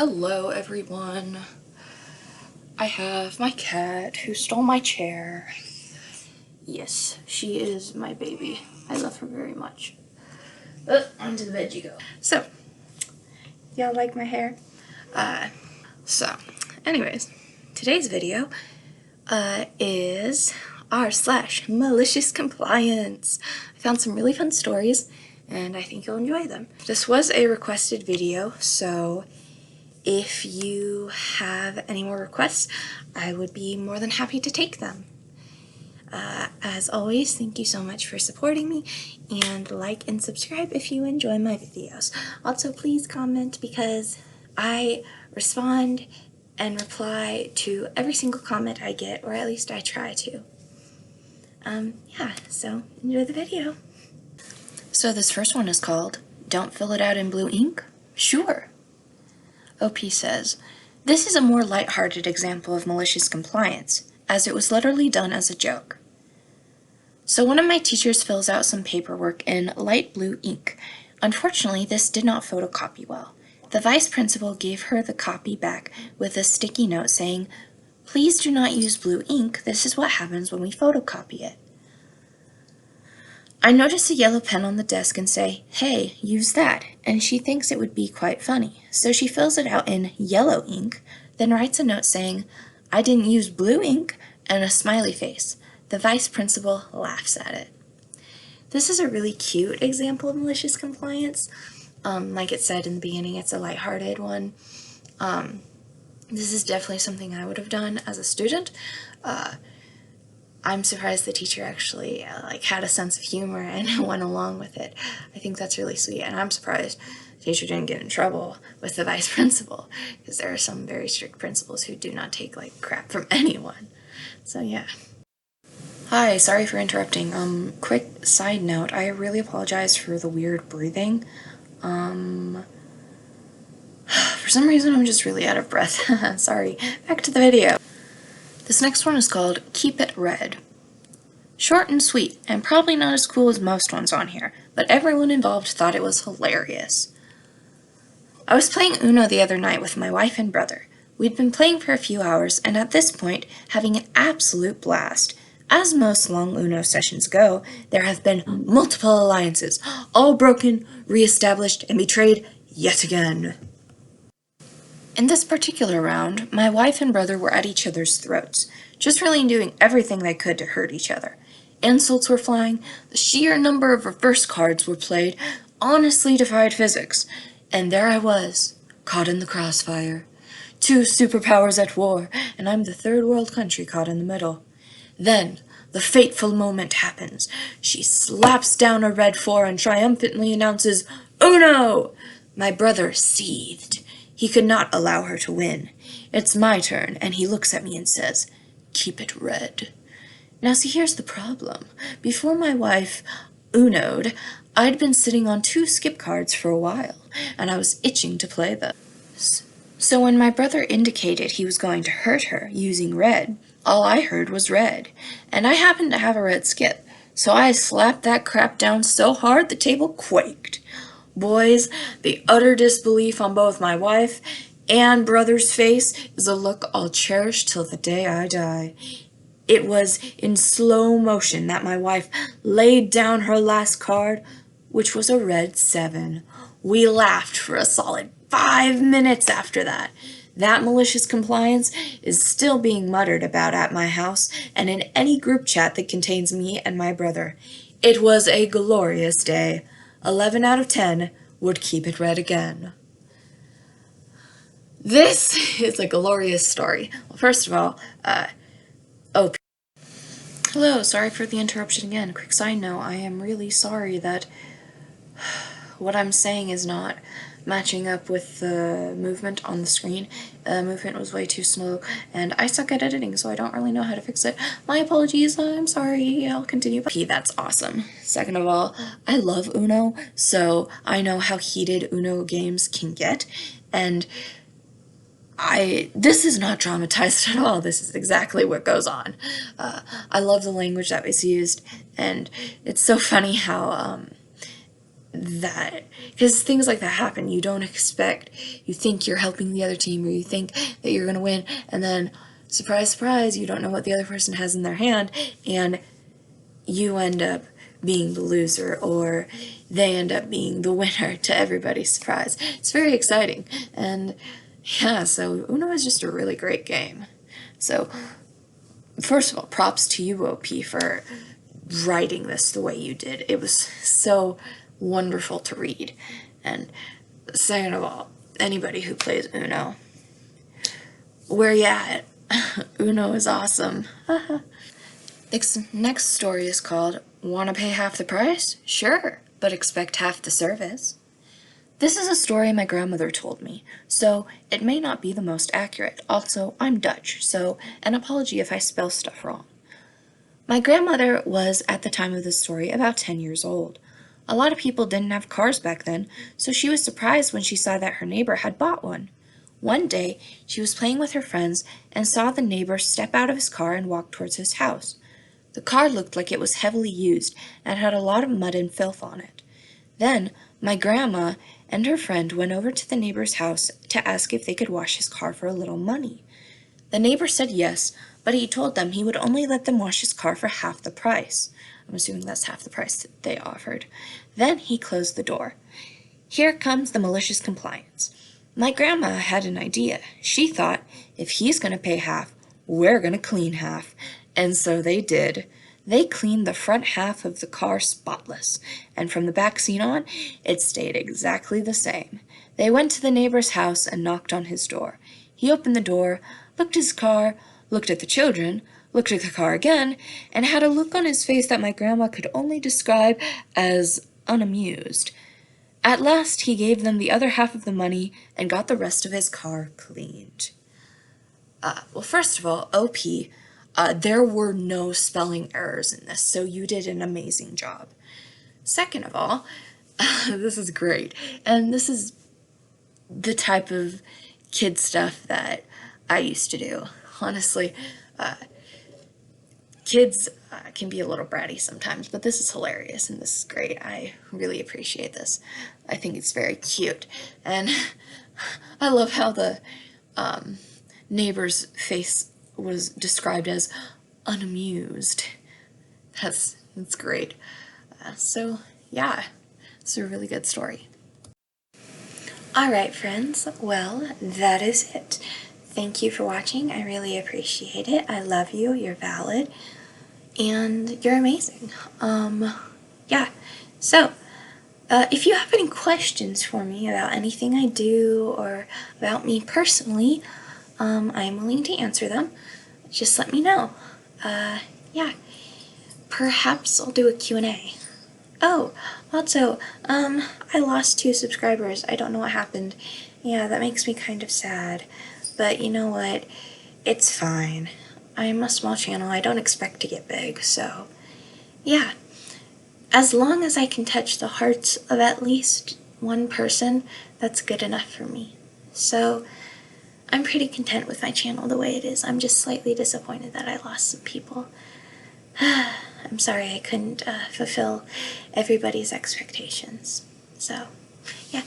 Hello everyone. I have my cat who stole my chair. Yes, she is my baby. I love her very much. Onto the bed you go. So, y'all like my hair? Anyways, today's video is r/malicious compliance. I found some really fun stories and I think you'll enjoy them. This was a requested video, so if you have any more requests, I would be more than happy to take them. As always, thank you so much for supporting me, and like and subscribe if you enjoy my videos. Also, please comment because I respond and reply to every single comment I get, or at least I try to. Yeah, so enjoy the video. So this first one is called, "Don't Fill It Out in Blue Ink?" Sure. OP says, "This is a more lighthearted example of malicious compliance, as it was literally done as a joke. So one of my teachers fills out some paperwork in light blue ink. Unfortunately, this did not photocopy well. The vice principal gave her the copy back with a sticky note saying, 'Please do not use blue ink. This is what happens when we photocopy it.' I notice a yellow pen on the desk and say, 'Hey, use that,' and she thinks it would be quite funny. So she fills it out in yellow ink, then writes a note saying, 'I didn't use blue ink,' and a smiley face. The vice principal laughs at it." This is a really cute example of malicious compliance. Like it said in the beginning, it's a lighthearted one. This is definitely something I would have done as a student. I'm surprised the teacher actually had a sense of humor and went along with it. I think that's really sweet, and I'm surprised the teacher didn't get in trouble with the vice principal, because there are some very strict principals who do not take crap from anyone. So yeah. Hi, sorry for interrupting. Quick side note, I really apologize for the weird breathing. For some reason I'm just really out of breath. Sorry. Back to the video. This next one is called "Keep It Red." Short and sweet, and probably not as cool as most ones on here, but everyone involved thought it was hilarious. I was playing Uno the other night with my wife and brother. We'd been playing for a few hours, and at this point, having an absolute blast. As most long Uno sessions go, there have been multiple alliances, all broken, re-established, and betrayed yet again. In this particular round, my wife and brother were at each other's throats, just really doing everything they could to hurt each other. Insults were flying, the sheer number of reverse cards were played honestly defied physics, and there I was, caught in the crossfire. Two superpowers at war, and I'm the third world country caught in the middle. Then, the fateful moment happens. She slaps down a red 4 and triumphantly announces, "Uno!" My brother seethed. He could not allow her to win. It's my turn, and he looks at me and says, "Keep it red." Now see, here's the problem. Before my wife Uno'd, I'd been sitting on 2 skip cards for a while, and I was itching to play them. So when my brother indicated he was going to hurt her using red, all I heard was red, and I happened to have a red skip, so I slapped that crap down so hard the table quaked. Boys, the utter disbelief on both my wife and brother's face is a look I'll cherish till the day I die. It was in slow motion that my wife laid down her last card, which was a red 7. We laughed for a solid 5 minutes after that. That malicious compliance is still being muttered about at my house and in any group chat that contains me and my brother. It was a glorious day. 11 out of 10 would keep it red again. This is a glorious story. Well, first of all, OP. Hello, sorry for the interruption again. Quick side note, I am really sorry that what I'm saying is not matching up with the movement on the screen. The movement was way too slow, and I suck at editing, so I don't really know how to fix it. My apologies, I'm sorry, I'll continue. That's awesome. Second of all, I love Uno, so I know how heated Uno games can get, and this is not dramatized at all. This is exactly what goes on. I love the language that was used, and it's so funny how, that, because things like that happen. You don't expect, you think you're helping the other team, or you think that you're going to win, and then surprise, surprise, you don't know what the other person has in their hand, and you end up being the loser, or they end up being the winner to everybody's surprise. It's very exciting. And yeah, so Uno is just a really great game. So first of all, props to you, OP, for writing this the way you did. It was so wonderful to read. And second of all, anybody who plays Uno, where you at? Uno is awesome. Next story is called "Wanna Pay Half the Price? Sure, but expect half the service." This is a story my grandmother told me, so it may not be the most accurate. Also, I'm Dutch, so an apology if I spell stuff wrong. My grandmother was, at the time of this story, about 10 years old. A lot of people didn't have cars back then, so she was surprised when she saw that her neighbor had bought one. One day, she was playing with her friends and saw the neighbor step out of his car and walk towards his house. The car looked like it was heavily used and had a lot of mud and filth on it. Then, my grandma and her friend went over to the neighbor's house to ask if they could wash his car for a little money. The neighbor said yes, but he told them he would only let them wash his car for half the price. I'm assuming that's half the price that they offered. Then he closed the door. Here comes the malicious compliance. My grandma had an idea. She thought, if he's going to pay half, we're going to clean half. And so they did. They cleaned the front half of the car spotless, and from the back seat on, it stayed exactly the same. They went to the neighbor's house and knocked on his door. He opened the door, looked at his car, looked at the children, looked at the car again, and had a look on his face that my grandma could only describe as unamused. At last, he gave them the other half of the money and got the rest of his car cleaned. Well, first of all, OP, there were no spelling errors in this, so you did an amazing job. Second of all, this is great, and this is the type of kid stuff that I used to do. Honestly, kids can be a little bratty sometimes, but this is hilarious and this is great. I really appreciate this. I think it's very cute, and I love how the neighbor's face was described as unamused. That's great. So yeah, it's a really good story. Alright friends, well, that is it. Thank you for watching. I really appreciate it. I love you. You're valid. And you're amazing. Yeah. So, if you have any questions for me about anything I do or about me personally, I am willing to answer them. Just let me know. Yeah. Perhaps I'll do a Q&A. Oh, also, I lost 2 subscribers. I don't know what happened. Yeah, that makes me kind of sad. But you know what? It's fine. I'm a small channel. I don't expect to get big, so yeah. As long as I can touch the hearts of at least one person, that's good enough for me. So I'm pretty content with my channel the way it is. I'm just slightly disappointed that I lost some people. I'm sorry I couldn't fulfill everybody's expectations. So, yeah.